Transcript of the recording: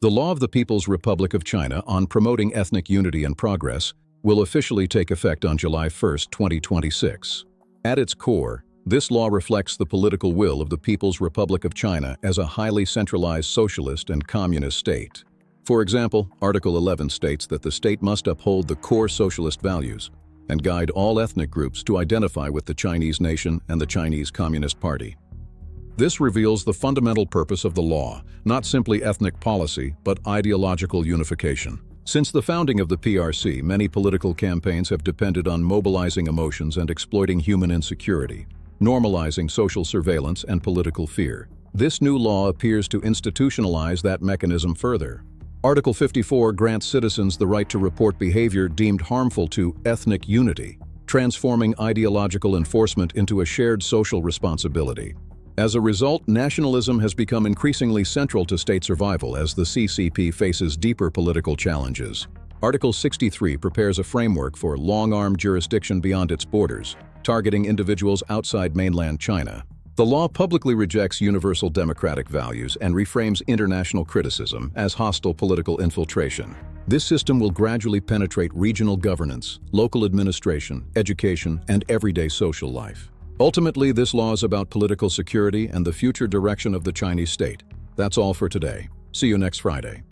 The law of the People's Republic of China on promoting ethnic unity and progress will officially take effect on July 1, 2026. At its core, this law reflects the political will of the People's Republic of China as a highly centralized socialist and communist state. For example, Article 11 states that the state must uphold the core socialist values and guide all ethnic groups to identify with the Chinese nation and the Chinese Communist Party. This reveals the fundamental purpose of the law, not simply ethnic policy, but ideological unification. Since the founding of the PRC, many political campaigns have depended on mobilizing emotions and exploiting human insecurity, normalizing social surveillance and political fear. This new law appears to institutionalize that mechanism further. Article 54 grants citizens the right to report behavior deemed harmful to ethnic unity, transforming ideological enforcement into a shared social responsibility. As a result, nationalism has become increasingly central to state survival as the CCP faces deeper political challenges. Article 63 prepares a framework for long-arm jurisdiction beyond its borders, targeting individuals outside mainland China. The law publicly rejects universal democratic values and reframes international criticism as hostile political infiltration. This system will gradually penetrate regional governance, local administration, education, and everyday social life. Ultimately, this law is about political security and the future direction of the Chinese state. That's all for today. See you next Friday.